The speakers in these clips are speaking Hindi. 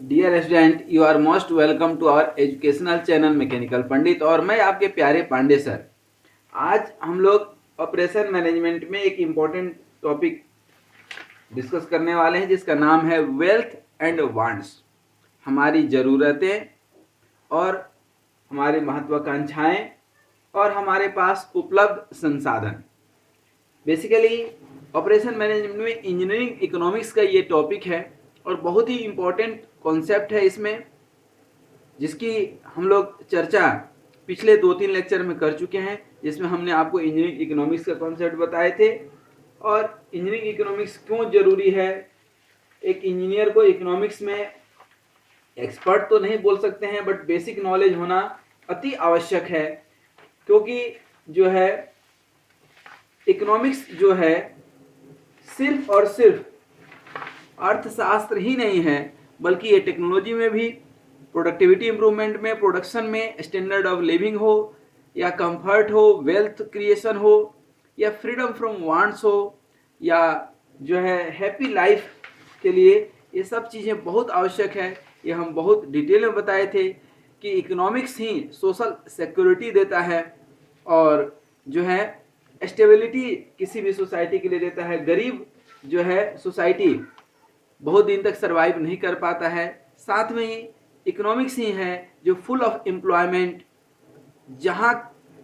Dear student, you are most welcome to our educational channel mechanical Pandit. और मैं आपके प्यारे पांडे सर। आज हम लोग ऑपरेशन मैनेजमेंट में एक इम्पोर्टेंट टॉपिक डिस्कस करने वाले हैं जिसका नाम है वेल्थ एंड वांट्स। हमारी ज़रूरतें और हमारी महत्वाकांक्षाएं और हमारे पास उपलब्ध संसाधन। बेसिकली ऑपरेशन मैनेजमेंट में इंजीनियरिंग इकोनॉमिक्स का ये टॉपिक है और बहुत ही इम्पोर्टेंट कॉन्सेप्ट है इसमें, जिसकी हम लोग चर्चा पिछले 2-3 लेक्चर में कर चुके हैं, जिसमें हमने आपको इंजीनियरिंग इकोनॉमिक्स का कॉन्सेप्ट बताए थे और इंजीनियरिंग इकोनॉमिक्स क्यों ज़रूरी है। एक इंजीनियर को इकोनॉमिक्स में एक्सपर्ट तो नहीं बोल सकते हैं, बट बेसिक नॉलेज होना अति आवश्यक है, क्योंकि जो है इकोनॉमिक्स जो है सिर्फ और सिर्फ अर्थशास्त्र ही नहीं है, बल्कि ये टेक्नोलॉजी में भी, प्रोडक्टिविटी इम्प्रूवमेंट में, प्रोडक्शन में, स्टैंडर्ड ऑफ लिविंग हो या कंफर्ट हो, वेल्थ क्रिएशन हो या फ्रीडम फ्रॉम वांट्स हो या जो है हैप्पी लाइफ के लिए, ये सब चीज़ें बहुत आवश्यक है। ये हम बहुत डिटेल में बताए थे कि इकोनॉमिक्स ही सोशल सिक्योरिटी देता है और जो है स्टेबिलिटी किसी भी सोसाइटी के लिए देता है। गरीब जो है सोसाइटी बहुत दिन तक सरवाइव नहीं कर पाता है। साथ में ही इकोनॉमिक्स ही है जो फुल ऑफ एम्प्लॉयमेंट, जहाँ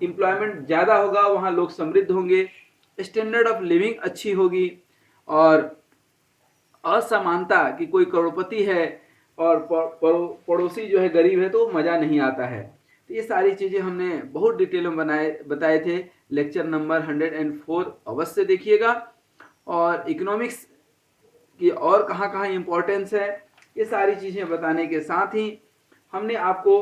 एम्प्लॉयमेंट ज़्यादा होगा वहाँ लोग समृद्ध होंगे, स्टैंडर्ड ऑफ लिविंग अच्छी होगी और असमानता कि कोई करोड़पति है और पड़ोसी जो है गरीब है तो मज़ा नहीं आता है। तो ये सारी चीज़ें हमने बहुत डिटेल में बताए थे। लेक्चर नंबर 104 अवश्य देखिएगा। और इकोनॉमिक्स कि और कहाँ कहाँ इम्पोर्टेंस है, ये सारी चीज़ें बताने के साथ ही हमने आपको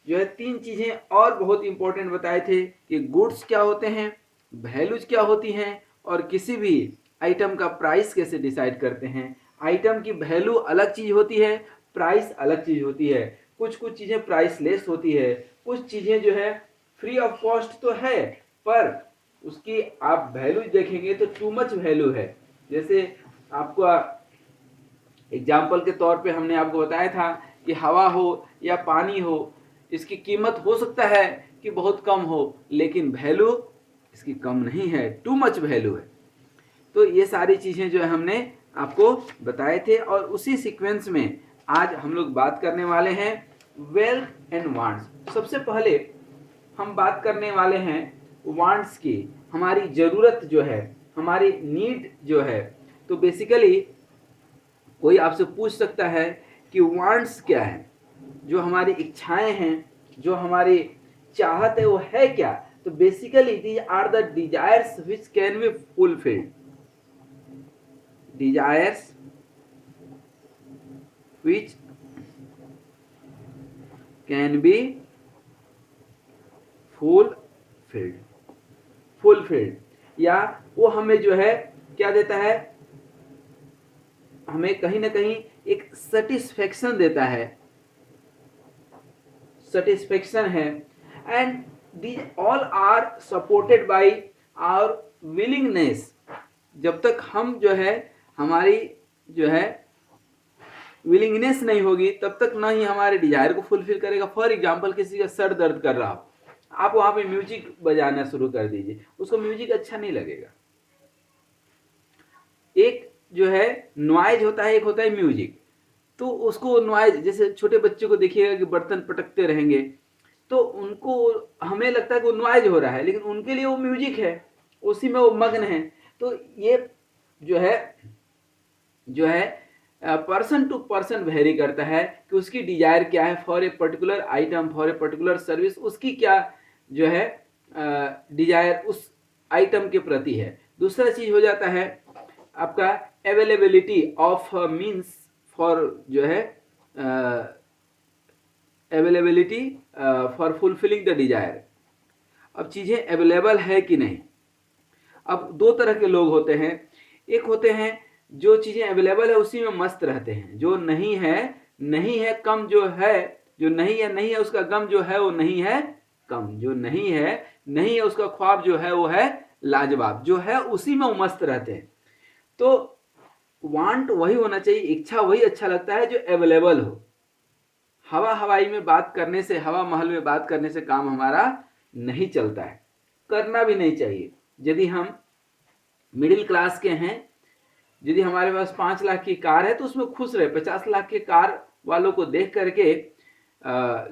जो है 3 चीज़ें और बहुत इम्पोर्टेंट बताए थे कि गुड्स क्या होते हैं, वैल्यूज क्या होती हैं और किसी भी आइटम का प्राइस कैसे डिसाइड करते हैं। आइटम की वैल्यू अलग चीज़ होती है, प्राइस अलग चीज़ होती है। कुछ कुछ चीज़ें प्राइसलेस होती है, कुछ चीज़ें जो है फ्री ऑफ कॉस्ट तो है, पर उसकी आप वैल्यू देखेंगे तो टू मच वैल्यू है। जैसे आपको एग्जाम्पल के तौर पे हमने आपको बताया था कि हवा हो या पानी हो, इसकी कीमत हो सकता है कि बहुत कम हो, लेकिन वैल्यू इसकी कम नहीं है, टू मच वैल्यू है। तो ये सारी चीज़ें जो है हमने आपको बताए थे और उसी सीक्वेंस में आज हम लोग बात करने वाले हैं वेल्थ एंड वांट्स। सबसे पहले हम बात करने वाले हैं वांट्स की, हमारी ज़रूरत जो है, हमारी नीड जो है। तो बेसिकली कोई आपसे पूछ सकता है कि वांट्स क्या है, जो हमारी इच्छाएं हैं, जो हमारी चाहत है, वो है क्या। तो basically these are the desires which can be fulfilled. Desires which can be fulfilled या वो हमें जो है क्या देता है, हमें कहीं ना कहीं एक सेटिस्फेक्शन देता है, सेटिस्फेक्शन है। And these all are supported by our willingness. जब तक हम जो है हमारी जो है विलिंगनेस नहीं होगी, तब तक ना ही हमारे डिजायर को फुलफिल करेगा। फॉर एग्जाम्पल, किसी का सर दर्द कर रहा हो, आप वहां पे म्यूजिक बजाना शुरू कर दीजिए, उसको म्यूजिक अच्छा नहीं लगेगा। एक जो है नॉइज होता है, एक होता है म्यूजिक। तो उसको नॉइज, जैसे छोटे बच्चे को देखिएगा कि बर्तन पटकते रहेंगे, तो उनको हमें लगता है कि वो नॉइज हो रहा है, लेकिन उनके लिए वो म्यूजिक है, उसी में वो मग्न है। तो ये जो है पर्सन टू पर्सन वेरी करता है कि उसकी डिजायर क्या है for a particular item, for a particular service, उसकी क्या जो है डिजायर उस आइटम के प्रति है। दूसरा चीज हो जाता है आपका अवेलेबिलिटी ऑफ मीन्स फॉर जो है availability for fulfilling the desire. अब चीज़ें अवेलेबल है कि नहीं। अब दो तरह के लोग होते हैं, एक होते हैं जो चीज़ें अवेलेबल है उसी में मस्त रहते हैं, जो नहीं है नहीं है, कम जो है, जो नहीं है नहीं है उसका गम जो है वो नहीं है कम, जो नहीं है नहीं है उसका ख्वाब जो है वो है लाजवाब, जो है उसी में वो मस्त रहते हैं। तो वांट वही होना चाहिए, इच्छा वही अच्छा लगता है जो अवेलेबल हो। हवा हवाई में बात करने से, हवा महल में बात करने से काम हमारा नहीं चलता है, करना भी नहीं चाहिए। यदि हम मिडिल क्लास के हैं, यदि हमारे पास 5 लाख की कार है तो उसमें खुश रहे। 50 लाख के कार वालों को देख करके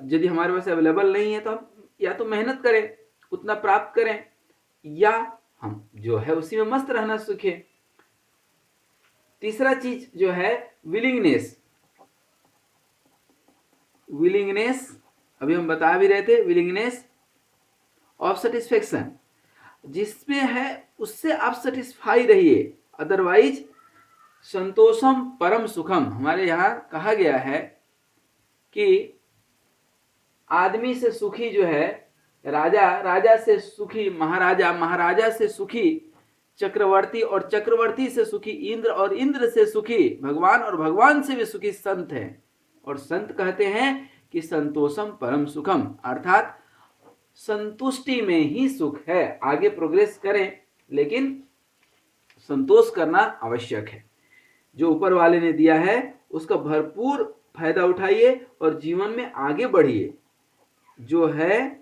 यदि हमारे पास अवेलेबल नहीं है तो हम या तो मेहनत करें, उतना प्राप्त करें, या हम जो है उसी में मस्त रहना सीखें। तीसरा चीज जो है विलिंगनेस। विलिंगनेस अभी हम बता भी रहे थे, विलिंगनेस ऑफ सेटिस्फेक्शन, जिसमें है उससे आप सेटिस्फाई रहिए। अदरवाइज संतोषम परम सुखम, हमारे यहाँ कहा गया है कि आदमी से सुखी जो है राजा, राजा से सुखी महाराजा, महाराजा से सुखी चक्रवर्ती, और चक्रवर्ती से सुखी इंद्र, और इंद्र से सुखी भगवान, और भगवान से भी सुखी संत है। और संत कहते हैं कि संतोषम परम सुखम, अर्थात संतुष्टि में ही सुख है। आगे प्रोग्रेस करें लेकिन संतोष करना आवश्यक है। जो ऊपर वाले ने दिया है उसका भरपूर फायदा उठाइए और जीवन में आगे बढ़िए। जो है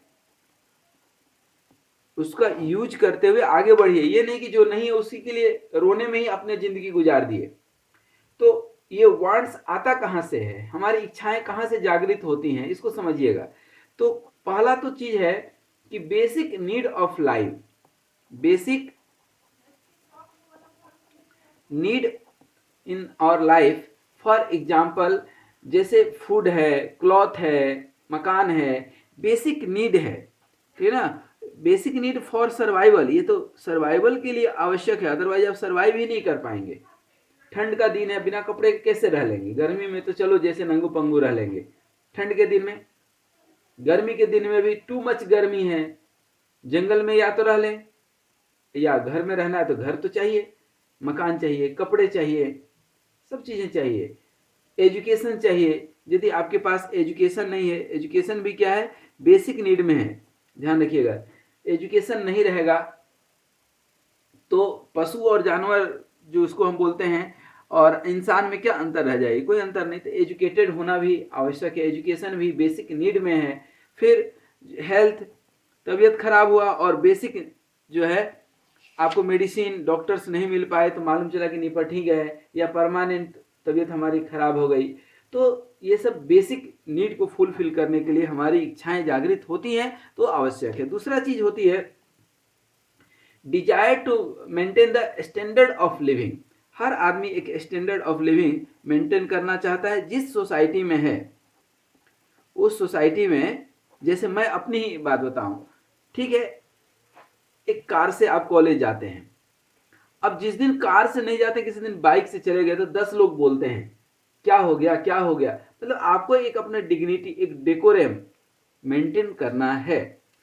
उसका यूज करते हुए आगे बढ़िए। ये नहीं कि जो नहीं है उसी के लिए रोने में ही अपने जिंदगी गुजार दिए। तो ये वांट्स आता कहां से है, हमारी इच्छाएं कहां से जागृत होती हैं, इसको समझिएगा। तो पहला तो चीज है कि basic need of life, basic need in our life. For example जैसे फूड है, क्लॉथ है, मकान है, बेसिक नीड है, ठीक है ना। बेसिक नीड फॉर सर्वाइवल, ये तो सर्वाइवल के लिए आवश्यक है, अदरवाइज आप सर्वाइव ही नहीं कर पाएंगे। ठंड का दिन है, बिना कपड़े कैसे रह लेंगे? गर्मी में तो चलो जैसे नंगू पंगू रह लेंगे, ठंड के दिन में, गर्मी के दिन में भी टू मच गर्मी है। जंगल में या तो रह लें, या घर में रहना है तो घर तो चाहिए, मकान चाहिए, कपड़े चाहिए, सब चीजें चाहिए। एजुकेशन चाहिए, यदि आपके पास एजुकेशन नहीं है, एजुकेशन भी क्या है, बेसिक नीड में है, ध्यान रखिएगा। एजुकेशन नहीं रहेगा तो पशु और जानवर जो उसको हम बोलते हैं और इंसान में क्या अंतर रह जाएगी? कोई अंतर नहीं। तो एजुकेटेड होना भी आवश्यक है, एजुकेशन भी बेसिक नीड में है। फिर हेल्थ, तबीयत खराब हुआ और बेसिक जो है आपको मेडिसिन, डॉक्टर्स नहीं मिल पाए तो मालूम चला कि निपट ही गए, या परमानेंट तबीयत हमारी खराब हो गई। तो ये सब बेसिक नीड को फुलफिल करने के लिए हमारी इच्छाएं जागृत होती हैं तो आवश्यक है। दूसरा चीज होती है desire to maintain the standard of living. हर आदमी एक स्टैंडर्ड ऑफ लिविंग मेंटेन करना चाहता है जिस सोसाइटी में है। उस सोसाइटी में, जैसे मैं अपनी ही बात बताऊं, ठीक है, एक कार से आप कॉलेज जाते हैं। अब जिस दिन कार से नहीं जाते, किसी दिन बाइक से चले गए तो 10 लोग बोलते हैं क्या हो गया, क्या हो गया। मतलब आपको एक अपना डिग्निटी, एक डेकोरम मेंटेन करना है।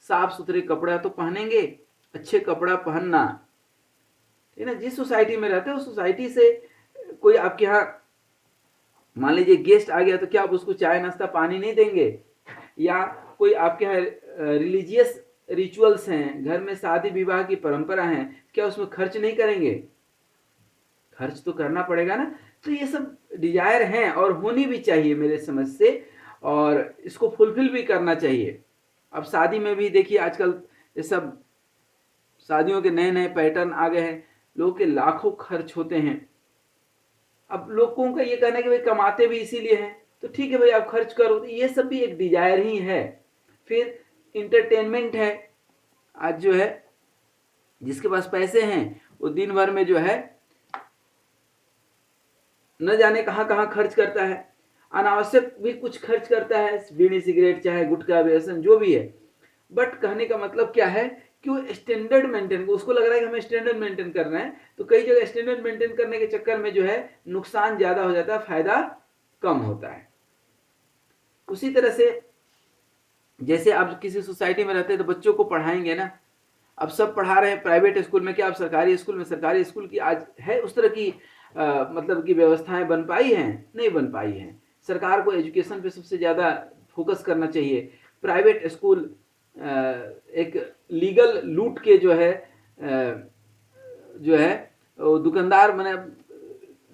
साफ सुथरे कपड़ा तो पहनेंगे, अच्छे कपड़ा पहनना, ठीक है ना। जिस सोसाइटी में रहते हैं उस सोसाइटी से कोई आपके यहाँ मान लीजिए गेस्ट आ गया तो क्या आप उसको चाय नाश्ता पानी नहीं देंगे? या कोई आपके यहाँ रिलीजियस रिचुअल्स हैं, घर में शादी विवाह की परंपरा है, क्या उसमें खर्च नहीं करेंगे? खर्च तो करना पड़ेगा ना। तो ये सब डिजायर हैं और होनी भी चाहिए मेरे समझ से, और इसको फुलफिल भी करना चाहिए। अब शादी में भी देखिए आजकल ये सब शादियों के नए नए पैटर्न आ गए हैं, लोगों के लाखों खर्च होते हैं। अब लोगों का ये कहना है कि भाई कमाते भी इसीलिए हैं, तो ठीक है भाई आप खर्च करो, तो ये सब भी एक डिजायर ही है। फिर इंटरटेनमेंट है। आज जो है जिसके पास पैसे हैं वो दिन भर में जो है न जाने कहां कहां खर्च करता है, अनावश्यक भी कुछ खर्च करता है, बीड़ी सिगरेट चाहे गुटखा व्यसन जो भी है। बट कहने का मतलब क्या है कि वो स्टैंडर्ड मेंटेन, उसको लग रहा है कि हमें स्टैंडर्ड मेंटेन करना है, तो कई जगह स्टैंडर्ड मेंटेन करने के चक्कर में जो है नुकसान ज्यादा हो जाता है, फायदा कम होता है। उसी तरह से जैसे आप किसी सोसाइटी में रहते हैं तो बच्चों को पढ़ाएंगे ना। अब सब पढ़ा रहे हैं प्राइवेट स्कूल में, क्या आप सरकारी स्कूल में, सरकारी स्कूल की आज है उस तरह की मतलब की व्यवस्थाएं बन पाई हैं? नहीं बन पाई हैं। सरकार को एजुकेशन पे सबसे ज़्यादा फोकस करना चाहिए। प्राइवेट स्कूल एक लीगल लूट के जो है दुकानदार मैंने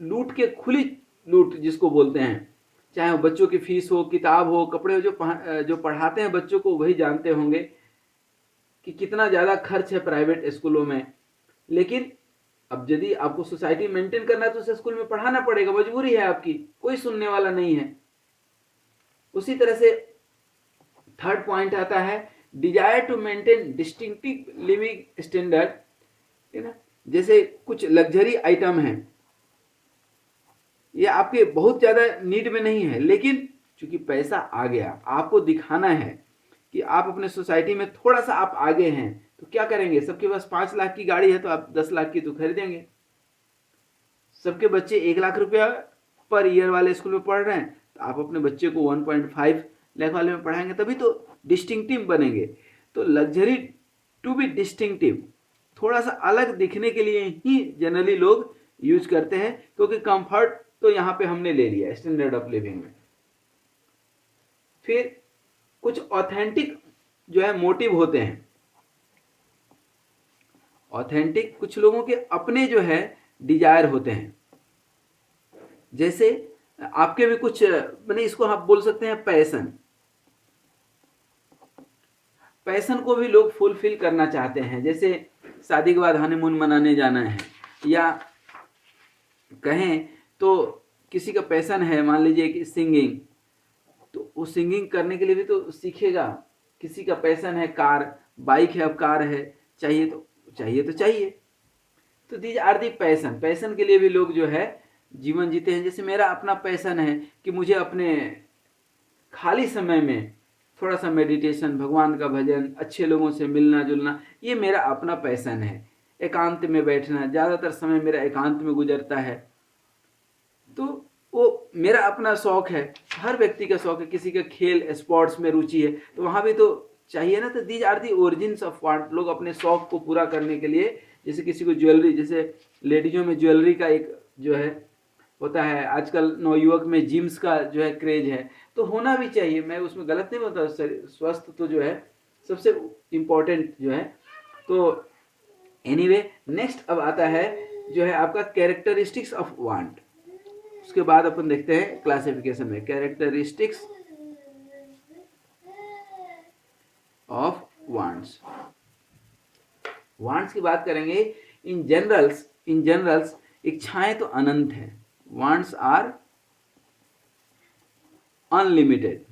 लूट के खुली लूट जिसको बोलते हैं, चाहे वो बच्चों की फीस हो, किताब हो, कपड़े हो, जो पढ़ाते हैं बच्चों को वही जानते होंगे कि कितना ज़्यादा खर्च है प्राइवेट स्कूलों में। लेकिन अब यदि आपको सोसाइटी मेंटेन करना है तो उसे स्कूल में पढ़ाना पड़ेगा, मजबूरी है आपकी, कोई सुनने वाला नहीं है। उसी तरह से थर्ड पॉइंट आता है desire to maintain distinctive living standard, है ना। जैसे कुछ लग्जरी आइटम है, ये आपके बहुत ज़्यादा नीड में नहीं है, लेकिन चूंकि पैसा आ गया, आपको दिखाना है कि आप अपने सोसाइटी में थोड़ा सा आप आगे हैं, तो क्या करेंगे, सबके पास 5 लाख की गाड़ी है तो आप 10 लाख की तो खरीदेंगे। सबके बच्चे 1 लाख रुपया पर ईयर वाले स्कूल में पढ़ रहे हैं, तो आप अपने बच्चे को 1.5 लाख वाले में पढ़ाएंगे, तभी तो डिस्टिंक्टिव बनेंगे। तो लग्जरी टू बी डिस्टिंक्टिव, थोड़ा सा अलग दिखने के लिए ही जनरली लोग यूज करते हैं, क्योंकि कंफर्ट तो यहाँ पे हमने ले लिया स्टैंडर्ड ऑफ लिविंग में। फिर कुछ ऑथेंटिक जो है मोटिव होते हैं। ऑथेंटिक कुछ लोगों के अपने जो है डिजायर होते हैं, जैसे आपके भी कुछ, मैंने इसको आप बोल सकते हैं पैसन। पैसन को भी लोग फुलफिल करना चाहते हैं, जैसे शादी के बाद हनीमून मनाने जाना है, या कहें तो किसी का पैसन है, मान लीजिए कि सिंगिंग, तो वो सिंगिंग करने के लिए भी तो सीखेगा। किसी का पैसन है कार, बाइक है, अब कार है, चाहिए तो चाहिए। तो these are the passion, passion के लिए भी लोग जो है जीवन जीते हैं। जैसे मेरा अपना पैसन है कि मुझे अपने खाली समय में थोड़ा सा मेडिटेशन, भगवान का भजन, अच्छे लोगों से मिलना जुलना, ये मेरा अपना पैसन है। एकांत में बैठना, ज़्यादातर समय मेरा एकांत में गुजरता है, तो वो मेरा अपना शौक है। हर व्यक्ति का शौक है, किसी का खेल स्पोर्ट्स में रुचि है, तो वहाँ भी तो चाहिए ना। तो these are the origins of want. लोग अपने शौक को पूरा करने के लिए, जैसे किसी को ज्वेलरी, जैसे लेडीजों में ज्वेलरी का एक जो है होता है, आजकल नवयुवक में जिम्स का जो है क्रेज है, तो होना भी चाहिए, मैं उसमें गलत नहीं बोलता। स्वस्थ तो जो है सबसे इम्पोर्टेंट जो है। तो एनीवे, नेक्स्ट अब आता है जो है आपका कैरेक्टरिस्टिक्स ऑफ वांट। उसके बाद अपन देखते हैं क्लासिफिकेशन में कैरेक्टरिस्टिक्स ऑफ वांट्स। वांट्स की बात करेंगे। इन जनरल्स इच्छाएं तो अनंत है, वांट्स आर अनलिमिटेड।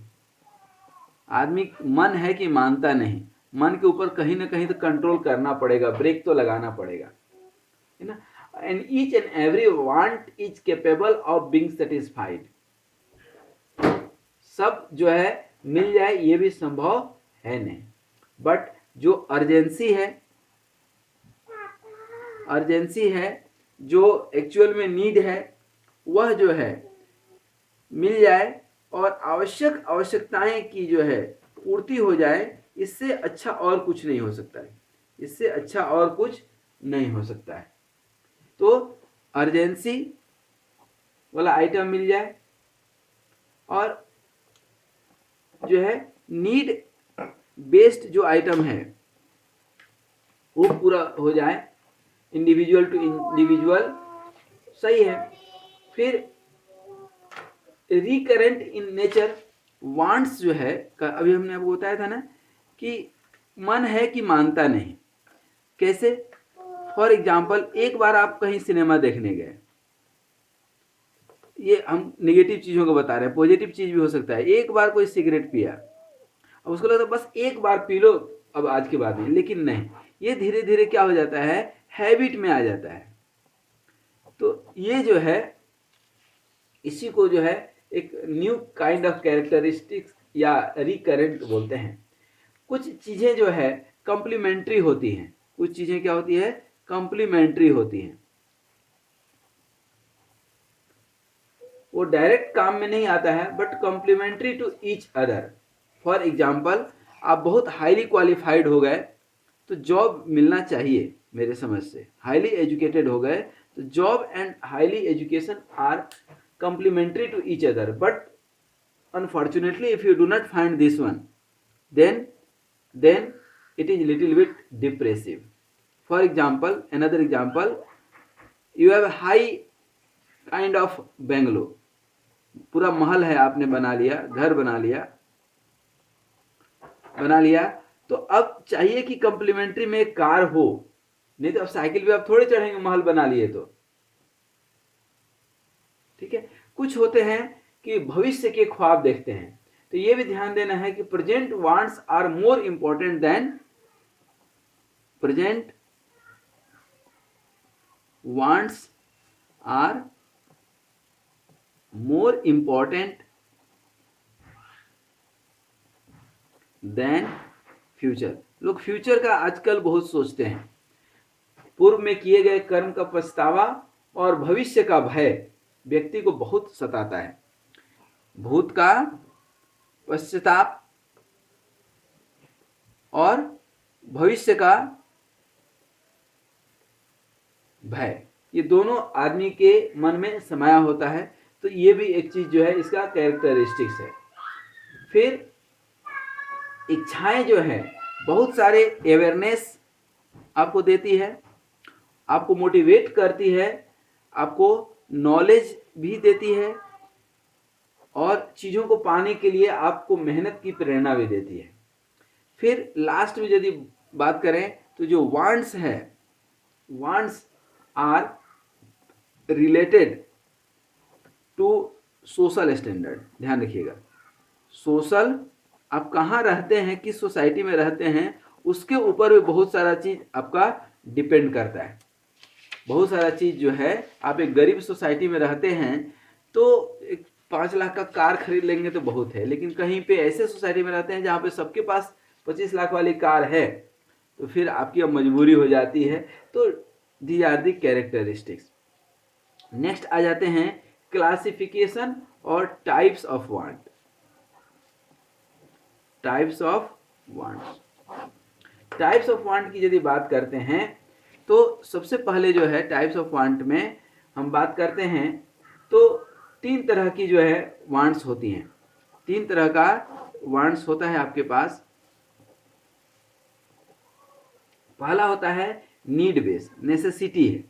आदमी मन है कि मानता नहीं, मन के ऊपर कहीं ना कहीं तो कंट्रोल करना पड़ेगा, ब्रेक तो लगाना पड़ेगा, है ना। And each and every want is capable of being satisfied. सब जो है मिल जाए ये भी संभव है नहीं, बट जो अर्जेंसी है, जो एक्चुअल में नीड है, वह जो है मिल जाए और आवश्यकताएं की जो है पूर्ति हो जाए, इससे अच्छा और कुछ नहीं हो सकता है, इससे अच्छा और कुछ नहीं हो सकता है। तो अर्जेंसी वाला आइटम मिल जाए और जो है नीड बेस्ड जो आइटम है वो पूरा हो जाए, इंडिविजुअल टू इंडिविजुअल, सही है। फिर रिकरेंट इन नेचर वांट्स जो है, अभी हमने आपको बताया था ना कि मन है कि मानता नहीं। कैसे? फॉर एग्जाम्पल, एक बार आप कहीं सिनेमा देखने गए, ये हम निगेटिव चीज़ों को बता रहे हैं, पॉजिटिव चीज़ भी हो सकता है। एक बार कोई सिगरेट पिया, अब उसको लगता है बस एक बार पी लो अब आज के बाद नहीं, लेकिन नहीं, ये धीरे धीरे क्या हो जाता है, हैबिट में आ जाता है। तो ये जो है, इसी को जो है एक न्यू काइंड ऑफ कैरेक्टरिस्टिक्स या रिकरेंट बोलते हैं। कुछ चीज़ें जो है कॉम्प्लीमेंट्री होती हैं, कुछ चीज़ें क्या होती है, कॉम्प्लीमेंट्री होती हैं, वो डायरेक्ट काम में नहीं आता है, but complementary to each other. For example, आप बहुत हाईली क्वालिफाइड हो गए तो जॉब मिलना चाहिए, मेरे समझ से हाईली एजुकेटेड हो गए तो job and highly education are complementary to each other, but unfortunately if you do not find this one, then it is little bit depressive. For example, another example, you have high kind of bungalow, पूरा महल है, आपने बना लिया, घर बना लिया। तो अब चाहिए कि कंप्लीमेंट्री में एक कार हो, नहीं तो अब साइकिल पे आप थोड़े चढ़ेंगे महल बना लिए तो। ठीक है, कुछ होते हैं कि भविष्य के ख्वाब देखते हैं, तो ये भी ध्यान देना है कि present wants are more important than present wants are more important than future. लोग फ्यूचर का आजकल बहुत सोचते हैं। पूर्व में किए गए कर्म का पछतावा और भविष्य का भय व्यक्ति को बहुत सताता है। भूत का पश्चाताप और भविष्य का भय, ये दोनों आदमी के मन में समाया होता है। तो ये भी एक चीज जो है इसका कैरेक्टरिस्टिक्स है। फिर इच्छाएं जो है बहुत सारे अवेयरनेस आपको देती है, आपको मोटिवेट करती है, आपको नॉलेज भी देती है और चीज़ों को पाने के लिए आपको मेहनत की प्रेरणा भी देती है। फिर लास्ट में यदि बात करें तो जो वांट्स है, wants are related to social standard. ध्यान रखिएगा, सोशल, आप कहाँ रहते हैं, किस सोसाइटी में रहते हैं, उसके ऊपर भी बहुत सारा चीज़ आपका डिपेंड करता है। बहुत सारा चीज़ जो है, आप एक गरीब सोसाइटी में रहते हैं तो एक 5 लाख का कार खरीद लेंगे तो बहुत है, लेकिन कहीं पे ऐसे सोसाइटी में रहते हैं जहाँ पे सबके पास 25 लाख वाली कार है, तो फिर आपकी अब मजबूरी हो जाती है। तो these are the characteristics. Next आ जाते हैं क्लासिफिकेशन और types of want. Types of want, types of want की यदि बात करते हैं तो सबसे पहले जो है टाइप्स ऑफ वांट में हम बात करते हैं तो 3 तरह की जो है वांट्स होती हैं। 3 तरह का वांट्स होता है आपके पास। पहला होता है नीड बेस, नेसेसिटी है,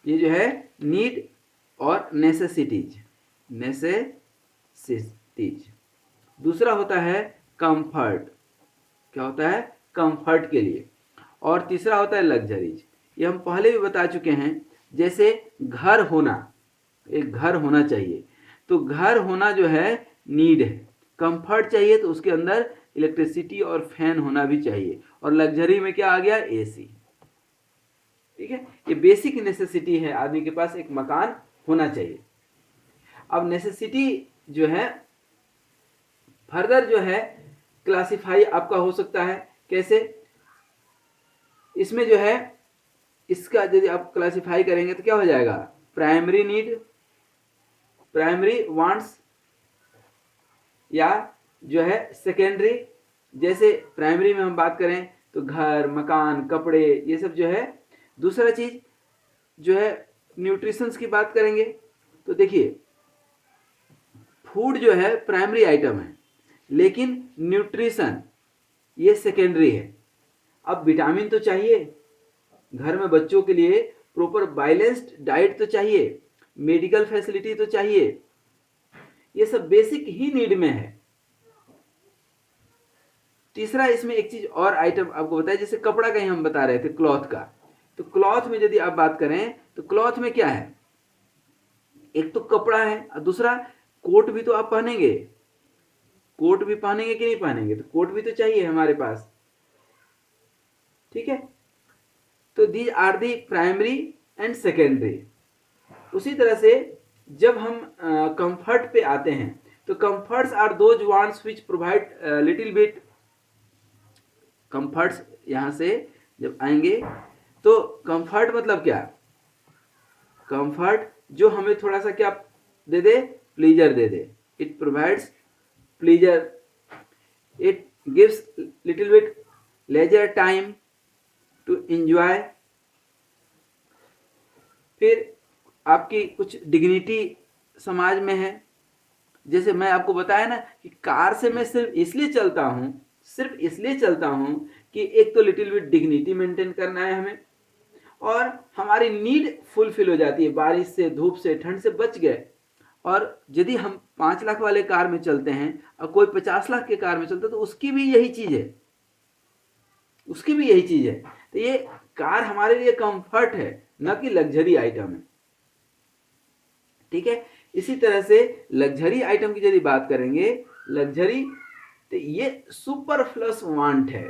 ये जो है नीड और नेसेसिटीज। दूसरा होता है कंफर्ट, क्या होता है, कंफर्ट के लिए। और तीसरा होता है लग्जरीज, ये हम पहले भी बता चुके हैं। जैसे घर होना, एक घर होना चाहिए, तो घर होना जो है नीड है। कंफर्ट चाहिए तो उसके अंदर इलेक्ट्रिसिटी और फैन होना भी चाहिए। और लग्जरी में क्या आ गया, एसी। ठीक है, ये बेसिक नेसेसिटी है, आदमी के पास एक मकान होना चाहिए। अब नेसेसिटी जो है फर्दर जो है क्लासिफाई आपका हो सकता है, कैसे, इसमें जो है इसका यदि आप क्लासिफाई करेंगे तो क्या हो जाएगा, प्राइमरी नीड, प्राइमरी वांट्स, या जो है सेकेंडरी। जैसे प्राइमरी में हम बात करें तो घर, मकान, कपड़े, ये सब जो है। दूसरा चीज जो है न्यूट्रिशंस की बात करेंगे तो देखिए फूड जो है प्राइमरी आइटम है, लेकिन न्यूट्रिशन ये सेकेंडरी है। अब विटामिन तो चाहिए, घर में बच्चों के लिए प्रॉपर बैलेंस्ड डाइट तो चाहिए, मेडिकल फैसिलिटी तो चाहिए, ये सब बेसिक ही नीड में है। तीसरा इसमें एक चीज और आइटम आपको बताया, जैसे कपड़ा का ही हम बता रहे थे, क्लॉथ का। तो क्लॉथ में यदि आप बात करें तो क्लॉथ में क्या है, एक तो कपड़ा है और दूसरा कोट भी तो आप पहनेंगे, कोट भी पहनेंगे कि नहीं पहनेंगे, तो कोट भी तो चाहिए हमारे पास। ठीक है, तो these are the primary and secondary. उसी तरह से जब हम कंफर्ट पे आते हैं तो comforts are those wants which provide little bit. Comforts यहां से जब आएंगे तो कंफर्ट मतलब क्या, कंफर्ट जो हमें थोड़ा सा क्या दे दे, प्लीजर दे दे। It provides pleasure, it gives little bit leisure time to enjoy. फिर आपकी कुछ डिग्निटी समाज में है। जैसे मैं आपको बताया ना कि कार से मैं सिर्फ इसलिए चलता हूं कि एक तो लिटिल बिट डिग्निटी मेंटेन करना है हमें, और हमारी नीड फुलफिल हो जाती है, बारिश से, धूप से, ठंड से बच गए। और यदि हम 5 लाख वाले कार में चलते हैं और कोई 50 लाख के कार में चलता है तो उसकी भी यही चीज है, उसकी भी यही चीज है। तो ये कार हमारे लिए कंफर्ट है, न कि लग्जरी आइटम है। ठीक है, इसी तरह से लग्जरी आइटम की यदि बात करेंगे, लग्जरी तो ये सुपरफ्लस वांट है।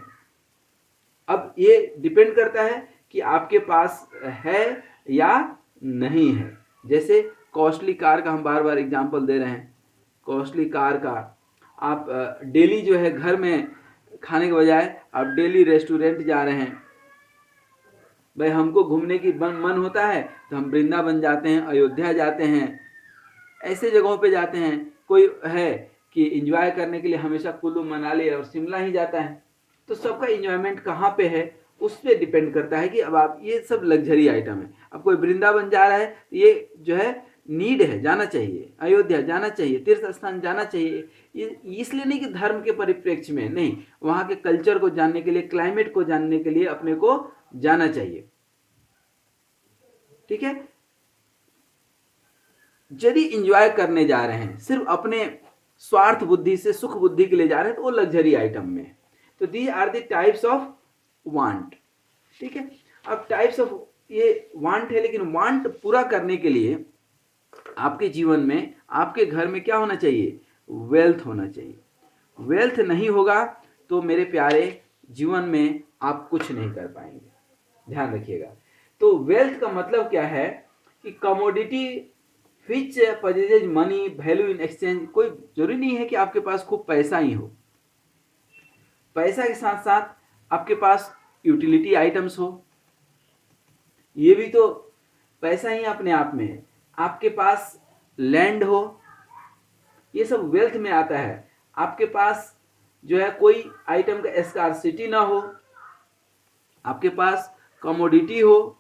अब ये डिपेंड करता है कि आपके पास है या नहीं है। जैसे कॉस्टली कार का हम बार बार एग्जांपल दे रहे हैं, कॉस्टली कार का आप डेली जो है घर में खाने के बजाय आप डेली रेस्टोरेंट जा रहे हैं। भाई हमको घूमने की मन होता है तो हम वृंदावन जाते हैं, अयोध्या जाते हैं, ऐसे जगहों पे जाते हैं। कोई है कि एंजॉय करने के लिए हमेशा कुल्लू मनाली और शिमला ही जाता है। तो सबका एंजॉयमेंट कहाँ पे है उस पर डिपेंड करता है कि अब आप, ये सब लग्जरी आइटम है। अब कोई वृंदावन जा रहा है तो ये जो है नीड है, जाना चाहिए, अयोध्या जाना चाहिए, तीर्थ स्थान जाना चाहिए। ये इसलिए नहीं कि धर्म के परिप्रेक्ष्य में, नहीं, वहाँ के कल्चर को जानने के लिए, क्लाइमेट को जानने के लिए अपने को जाना चाहिए। ठीक है, यदि इंजॉय करने जा रहे हैं, सिर्फ अपने स्वार्थ बुद्धि से, सुख बुद्धि के लिए जा रहे हैं, तो वो लग्जरी आइटम में। तो these are the types of want. ठीक है, अब टाइप्स ऑफ ये वांट है, लेकिन वांट पूरा करने के लिए आपके जीवन में, आपके घर में क्या होना चाहिए? वेल्थ होना चाहिए। वेल्थ नहीं होगा तो मेरे प्यारे जीवन में आप कुछ नहीं कर पाएंगे, ध्यान रखिएगा। तो वेल्थ का मतलब क्या है कि commodity which possesses money value in exchange. कोई जरूरी नहीं है कि आपके पास खूब पैसा ही हो, पैसा के साथ साथ आपके पास यूटिलिटी आइटम्स हो, ये भी तो पैसा ही अपने आप में है। आपके पास लैंड हो, ये सब वेल्थ में आता है। आपके पास जो है कोई आइटम का स्कार्सिटी ना हो, आपके पास कमोडिटी हो,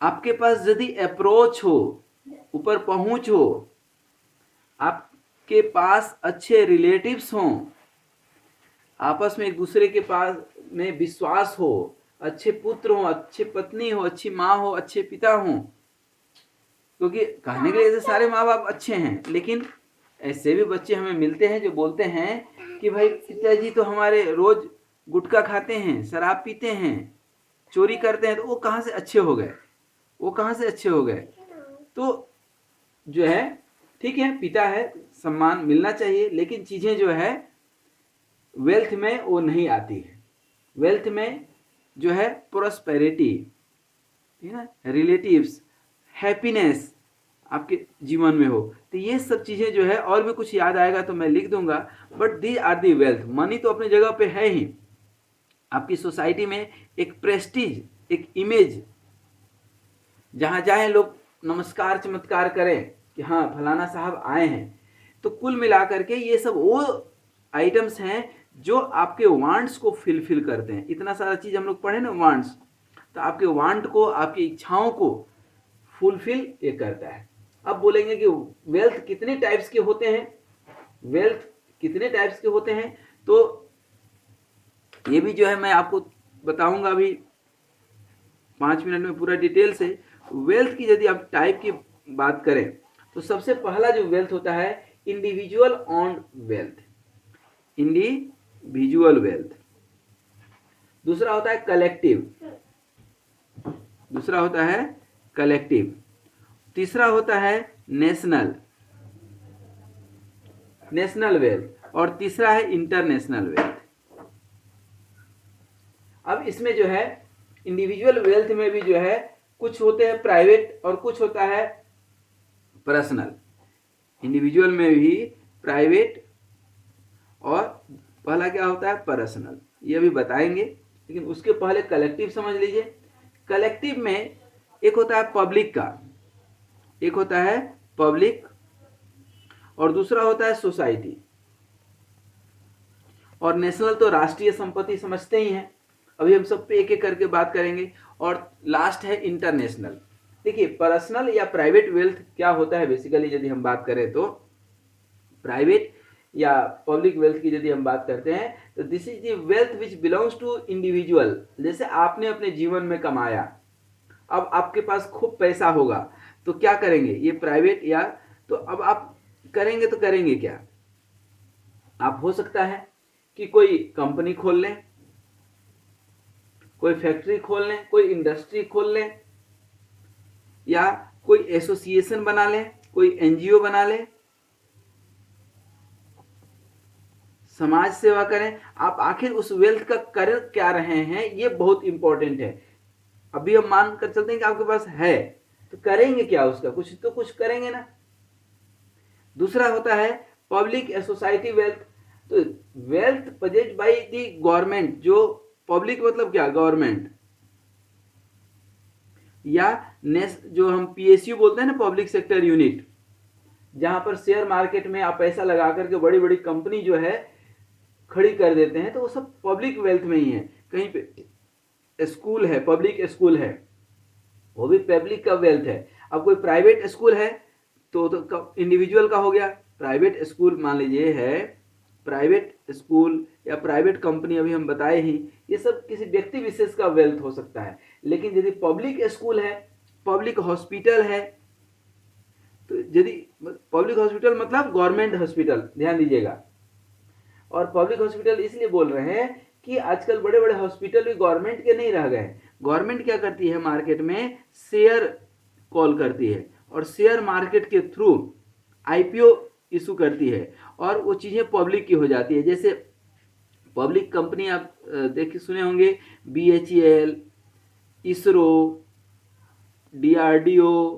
आपके पास यदि अप्रोच हो, ऊपर पहुंच हो, आपके पास अच्छे रिलेटिव्स हों, आपस में एक दूसरे के पास में विश्वास हो, अच्छे पुत्र हो, अच्छी पत्नी हो, अच्छी माँ हो, अच्छे पिता हो। क्योंकि कहने के लिए तो सारे माँ बाप अच्छे हैं, लेकिन ऐसे भी बच्चे हमें मिलते हैं जो बोलते हैं कि भाई पिताजी तो हमारे रोज गुटखा खाते हैं, शराब पीते हैं, चोरी करते हैं, तो वो कहाँ से अच्छे हो गए? वो कहाँ से अच्छे हो गए? तो जो है, ठीक है, पिता है, सम्मान मिलना चाहिए, लेकिन चीजें जो है वेल्थ में वो नहीं आती है। वेल्थ में जो है प्रोस्पेरिटी, ठीक है, रिलेटिव्स, हैप्पीनेस आपके जीवन में हो, तो ये सब चीजें जो है, और भी कुछ याद आएगा तो मैं लिख दूंगा, but the are the wealth. Money तो अपनी जगह पे है ही, आपकी सोसाइटी में एक प्रेस्टीज, एक इमेज, जहां जाए लोग नमस्कार चमत्कार करें कि हाँ फलाना साहब आए हैं। तो कुल मिलाकर के ये सब वो आइटम्स हैं जो आपके वांट्स को फिलफिल करते हैं। इतना सारा चीज हम लोग पढ़े ना, वांट्स, तो आपके वांट को, आपकी इच्छाओं को फुलफिल ये करता है। अब बोलेंगे कि वेल्थ कितने टाइप्स के होते हैं, वेल्थ कितने टाइप्स के होते हैं, तो ये भी जो है मैं आपको बताऊंगा अभी 5 मिनट में पूरा डिटेल से। वेल्थ की यदि आप टाइप की बात करें तो सबसे पहला जो वेल्थ होता है individual on wealth, individual wealth. दूसरा होता है कलेक्टिव, दूसरा होता है कलेक्टिव। तीसरा होता है नेशनल, नेशनल वेल्थ। और तीसरा है इंटरनेशनल वेल्थ। अब इसमें जो है इंडिविजुअल वेल्थ में भी जो है कुछ होते हैं प्राइवेट और कुछ होता है पर्सनल। इंडिविजुअल में भी प्राइवेट और पहला क्या होता है पर्सनल, ये भी बताएंगे, लेकिन उसके पहले कलेक्टिव समझ लीजिए। कलेक्टिव में एक होता है पब्लिक का, एक होता है पब्लिक, और दूसरा होता है सोसाइटी, और नेशनल तो राष्ट्रीय संपत्ति समझते ही हैं। अभी हम सब पे एक एक करके बात करेंगे। और लास्ट है इंटरनेशनल। देखिए पर्सनल या प्राइवेट वेल्थ क्या होता है बेसिकली, यदि हम बात करें तो प्राइवेट या पब्लिक वेल्थ की यदि हम बात करते हैं तो this is the wealth which belongs to individual. जैसे आपने अपने जीवन में कमाया, अब आपके पास खूब पैसा होगा तो क्या करेंगे, ये प्राइवेट या तो अब आप करेंगे तो करेंगे क्या, आप हो सकता है कि कोई कंपनी खोल लें, कोई फैक्ट्री खोल लें, कोई इंडस्ट्री खोल लें, या कोई एसोसिएशन बना लें, कोई एनजीओ बना लें, समाज सेवा करें। आप आखिर उस वेल्थ का कर क्या रहे हैं, ये बहुत इंपॉर्टेंट है। अभी हम मान कर चलते हैं कि आपके पास है तो करेंगे क्या, उसका कुछ तो कुछ करेंगे ना। दूसरा होता है पब्लिक सोसाइटी वेल्थ। तो wealth possessed by the government, जो पब्लिक मतलब क्या, गवर्नमेंट, या जो हम पीएसयू बोलते हैं ना, पब्लिक सेक्टर यूनिट, जहां पर शेयर मार्केट में आप पैसा लगा करके बड़ी बड़ी कंपनी जो है खड़ी कर देते हैं, तो वो सब पब्लिक वेल्थ में ही है। कहीं पे स्कूल है, पब्लिक स्कूल है, वो भी पब्लिक का वेल्थ है। अब कोई प्राइवेट स्कूल है तो इंडिविजुअल का हो गया। प्राइवेट स्कूल मान लीजिए है, प्राइवेट स्कूल या प्राइवेट कंपनी अभी हम बताए ही, ये सब किसी व्यक्ति विशेष का वेल्थ हो सकता है। लेकिन यदि पब्लिक स्कूल है, पब्लिक हॉस्पिटल है, तो यदि पब्लिक हॉस्पिटल मतलब गवर्नमेंट हॉस्पिटल, ध्यान दीजिएगा। और पब्लिक हॉस्पिटल इसलिए बोल रहे हैं कि आजकल बड़े बड़े हॉस्पिटल भी गवर्नमेंट के नहीं रह गए। गवर्नमेंट क्या करती है, मार्केट में शेयर कॉल करती है और शेयर मार्केट के थ्रू आईपीओ इशू करती है और वो चीज़ें पब्लिक की हो जाती है। जैसे पब्लिक कंपनी आप देख सुने होंगे, बीएचईएल, इसरो, डीआरडीओ,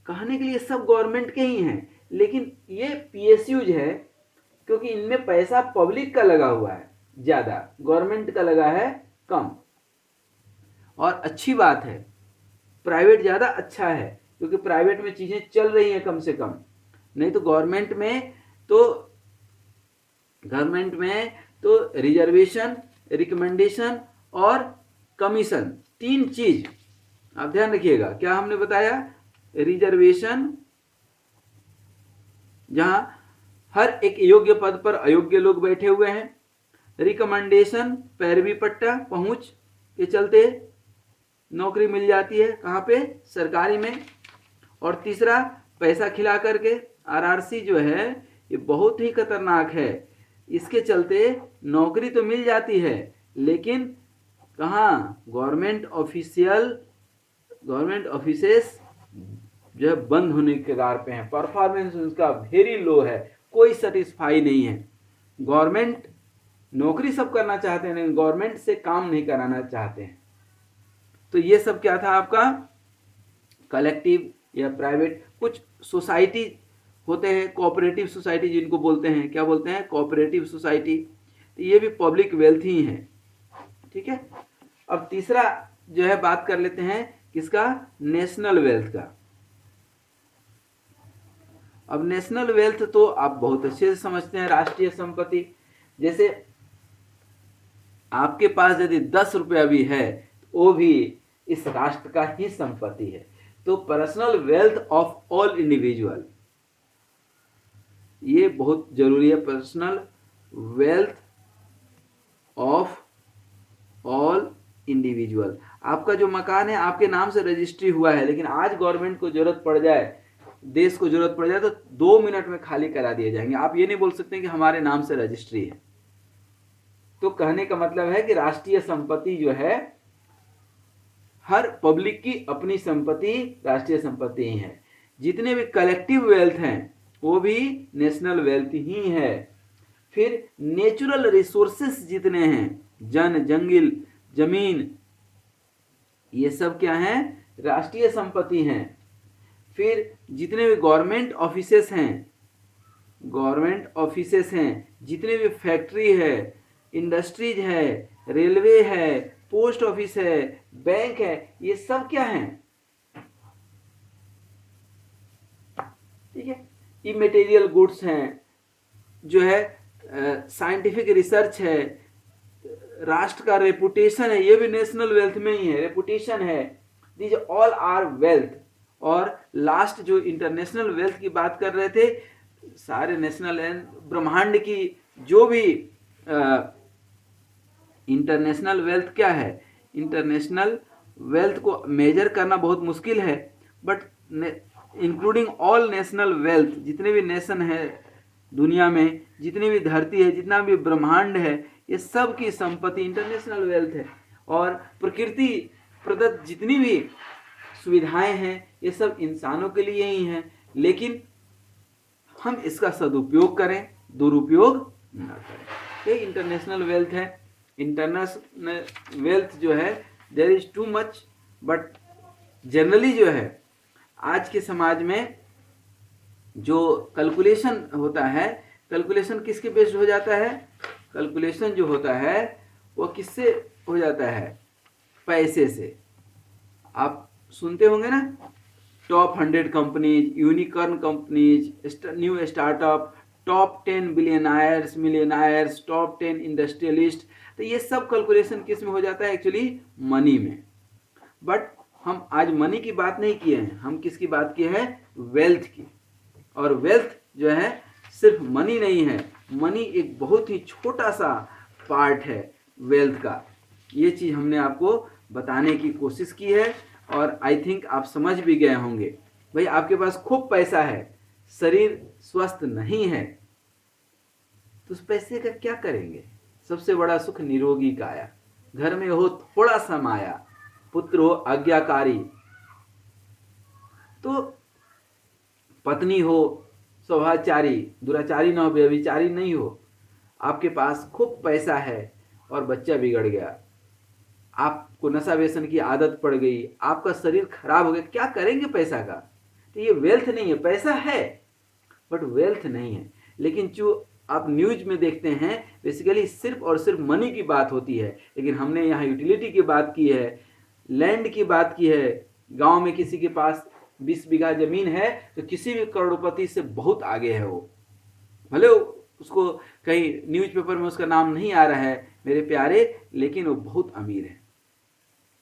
कहने के लिए सब गवर्नमेंट के ही हैं। लेकिन ये पीएसयूज है क्योंकि इनमें पैसा पब्लिक का लगा हुआ है ज़्यादा, गवर्नमेंट का लगा है कम। और अच्छी बात है, प्राइवेट ज़्यादा अच्छा है क्योंकि प्राइवेट में चीज़ें चल रही हैं कम से कम। नहीं तो गवर्नमेंट में तो रिजर्वेशन, रिकमेंडेशन और कमीशन, तीन चीज आप ध्यान रखिएगा। क्या हमने बताया, रिजर्वेशन जहां हर एक योग्य पद पर अयोग्य लोग बैठे हुए हैं, रिकमेंडेशन पैरवी पट्टा, पहुंच के चलते नौकरी मिल जाती है, कहाँ पे, सरकारी में। और तीसरा पैसा खिला करके, आरआरसी जो है ये बहुत ही खतरनाक है, इसके चलते नौकरी तो मिल जाती है लेकिन कहाँ, गवर्नमेंट ऑफिसेस जो है बंद होने के कगार पे हैं, परफॉर्मेंस उनका वेरी लो है, कोई सेटिस्फाई नहीं है। गवर्नमेंट नौकरी सब करना चाहते हैं लेकिन गवर्नमेंट से काम नहीं कराना चाहते हैं। तो ये सब क्या था आपका, कलेक्टिव या प्राइवेट। कुछ सोसाइटी होते हैं, कोऑपरेटिव सोसाइटी जिनको बोलते हैं, क्या बोलते हैं, कोऑपरेटिव सोसाइटी, तो ये भी पब्लिक वेल्थ ही है। ठीक है, अब तीसरा जो है बात कर लेते हैं किसका, नेशनल वेल्थ का। अब नेशनल वेल्थ तो आप बहुत अच्छे से समझते हैं, राष्ट्रीय संपत्ति। जैसे आपके पास यदि 10 रुपया भी है तो वो भी इस राष्ट्र का ही संपत्ति है। तो personal wealth of all individual, ये बहुत जरूरी है। Personal wealth of all individual. आपका जो मकान है आपके नाम से रजिस्ट्री हुआ है, लेकिन आज गवर्नमेंट को जरूरत पड़ जाए, देश को जरूरत पड़ जाए तो 2 मिनट में खाली करा दिए जाएंगे। आप ये नहीं बोल सकते कि हमारे नाम से रजिस्ट्री है। तो कहने का मतलब है कि राष्ट्रीय संपत्ति जो है, हर पब्लिक की अपनी संपत्ति राष्ट्रीय संपत्ति ही है। जितने भी कलेक्टिव वेल्थ हैं वो भी नेशनल वेल्थ ही है। फिर नेचुरल रिसोर्सेस जितने हैं, जन जंगल जमीन, ये सब क्या है, राष्ट्रीय संपत्ति हैं। फिर जितने भी गवर्नमेंट ऑफिसेस हैं, जितने भी फैक्ट्री है, इंडस्ट्रीज है, रेलवे है, पोस्ट ऑफिस है, बैंक है, ये सब क्या है, ठीक है, इमेटेरियल गुड्स हैं, जो है साइंटिफिक रिसर्च है, राष्ट्र का रेपुटेशन है, ये भी नेशनल वेल्थ में ही है, रेपुटेशन है। These all are wealth. और लास्ट जो इंटरनेशनल वेल्थ की बात कर रहे थे, सारे नेशनल एंड ब्रह्मांड की जो भी इंटरनेशनल वेल्थ क्या है, इंटरनेशनल वेल्थ को मेजर करना बहुत मुश्किल है, but including all national wealth, जितने भी नेशन है दुनिया में, जितनी भी धरती है, जितना भी ब्रह्मांड है, ये सब की संपत्ति इंटरनेशनल वेल्थ है। और प्रकृति प्रदत्त जितनी भी सुविधाएं हैं ये सब इंसानों के लिए ही हैं, लेकिन हम इसका सदुपयोग करें, दुरुपयोग ना करें। ये इंटरनेशनल वेल्थ है। इंटरनेशनल वेल्थ जो है there is too much, but generally जो है आज के समाज में जो कैलकुलेशन होता है, कैलकुलेशन किसके बेस्ड हो जाता है, कैलकुलेशन जो होता है वो किससे हो जाता है, पैसे से। आप सुनते होंगे ना, top 100 companies, unicorn companies, new startup, top 10 billionaires, millionaires, top 10 industrialist. तो ये सब कैलकुलेशन किस में हो जाता है, एक्चुअली मनी में। बट हम आज मनी की बात नहीं किए हैं, हम किसकी बात किए हैं, वेल्थ की। और वेल्थ जो है सिर्फ मनी नहीं है, मनी एक बहुत ही छोटा सा पार्ट है वेल्थ का। ये चीज़ हमने आपको बताने की कोशिश की है और आई थिंक आप समझ भी गए होंगे। भाई आपके पास खूब पैसा है, शरीर स्वस्थ नहीं है, तो उस पैसे का क्या करेंगे। सबसे बड़ा सुख निरोगी काया, घर में हो थोड़ा सा माया, पुत्र हो आज्ञाकारी, तो पत्नी हो स्वभाचारी, दुराचारी ना हो, व्यभिचारी नहीं हो। आपके पास खूब पैसा है और बच्चा बिगड़ गया, आपको नशा व्यसन की आदत पड़ गई, आपका शरीर खराब हो गया, क्या करेंगे पैसा का। तो ये वेल्थ नहीं है, पैसा है बट वेल्थ नहीं है। लेकिन जो आप न्यूज में देखते हैं बेसिकली सिर्फ और सिर्फ मनी की बात होती है, लेकिन हमने यहाँ यूटिलिटी की बात की है, लैंड की बात की है। गांव में किसी के पास 20 बीघा जमीन है तो किसी भी करोड़पति से बहुत आगे है वो, भले उसको कहीं न्यूज़पेपर में उसका नाम नहीं आ रहा है मेरे प्यारे, लेकिन वो बहुत अमीर है।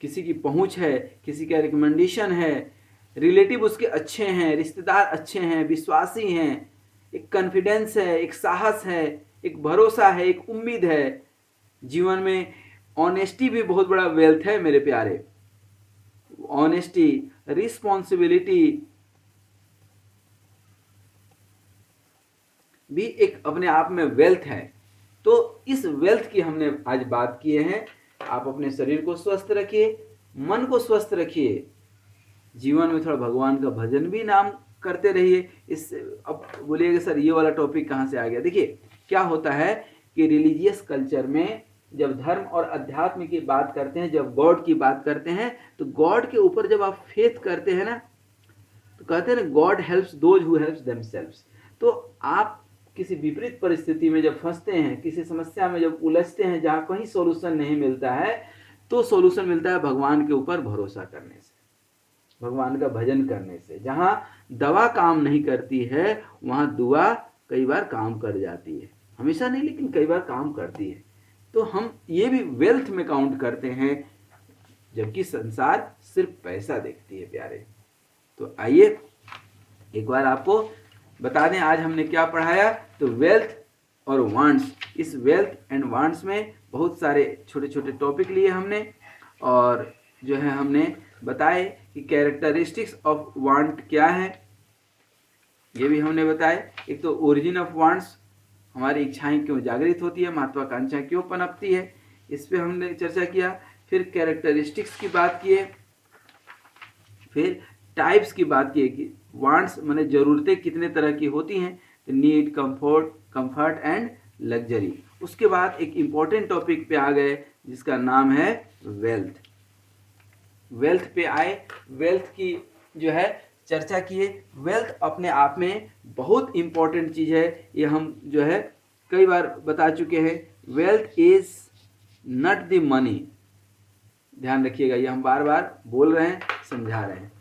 किसी की पहुंच है, किसी का रिकमेंडेशन है, रिलेटिव उसके अच्छे हैं, रिश्तेदार अच्छे हैं, विश्वासी हैं, एक कॉन्फिडेंस है, एक साहस है, एक भरोसा है, एक उम्मीद है। जीवन में ऑनेस्टी भी बहुत बड़ा वेल्थ है मेरे प्यारे। ऑनेस्टी, रिस्पॉन्सिबिलिटी भी एक अपने आप में वेल्थ है। तो इस वेल्थ की हमने आज बात किए हैं। आप अपने शरीर को स्वस्थ रखिए, मन को स्वस्थ रखिए, जीवन में थोड़ा भगवान का भजन भी नाम करते रहिए। इससे अब बोलिएगा सर ये वाला टॉपिक कहाँ से आ गया। देखिए क्या होता है कि रिलीजियस कल्चर में जब धर्म और अध्यात्म की बात करते हैं, जब गॉड की बात करते हैं, तो गॉड के ऊपर जब आप फेथ करते हैं ना, तो कहते हैं ना God helps those who helps themselves. तो आप किसी विपरीत परिस्थिति में जब फंसते हैं, किसी समस्या में जब उलझते हैं जहाँ कहीं सॉल्यूशन नहीं मिलता है, तो सॉल्यूशन मिलता है भगवान के ऊपर भरोसा करने से, भगवान का भजन करने से। जहाँ दवा काम नहीं करती है वहाँ दुआ कई बार काम कर जाती है, हमेशा नहीं लेकिन कई बार काम करती है। तो हम ये भी वेल्थ में काउंट करते हैं, जबकि संसार सिर्फ पैसा देखती है प्यारे। तो आइए एक बार आपको बता दें आज हमने क्या पढ़ाया। तो वेल्थ और वांट्स, इस वेल्थ एंड वांट्स में बहुत सारे छोटे छोटे टॉपिक लिए हमने, और जो है हमने बताए कि कैरेक्टरिस्टिक्स ऑफ वांट क्या है, ये भी हमने बताए। एक तो ओरिजिन ऑफ वांट्स, हमारी इच्छाएं क्यों जागृत होती है, महत्वाकांक्षा क्यों पनपती है, इस पे हमने चर्चा किया। फिर कैरेक्टरिस्टिक्स की बात किए, फिर टाइप्स की बात की कि वांट्स माने जरूरतें कितने तरह की होती हैं, तो नीड, कंफर्ट एंड लग्जरी। उसके बाद एक इम्पॉर्टेंट टॉपिक पे आ गए जिसका नाम है वेल्थ। वेल्थ पे आए, वेल्थ की जो है चर्चा किए। वेल्थ अपने आप में बहुत इम्पॉर्टेंट चीज़ है, ये हम जो है कई बार बता चुके हैं। Wealth is not the money, ध्यान रखिएगा, ये हम बार बार बोल रहे हैं, समझा रहे हैं।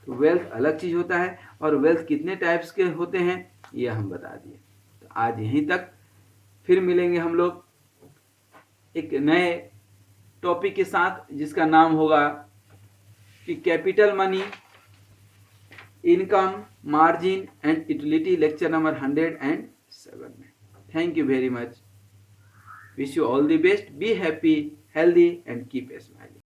तो वेल्थ अलग चीज़ होता है, और वेल्थ कितने टाइप्स के होते हैं ये हम बता दिए। तो आज यहीं तक, फिर मिलेंगे हम लोग एक नए टॉपिक के साथ जिसका नाम होगा कि capital money income, margin and utility lecture number 107 में। Thank you very much. Wish you all the best, be happy, healthy and keep smiling.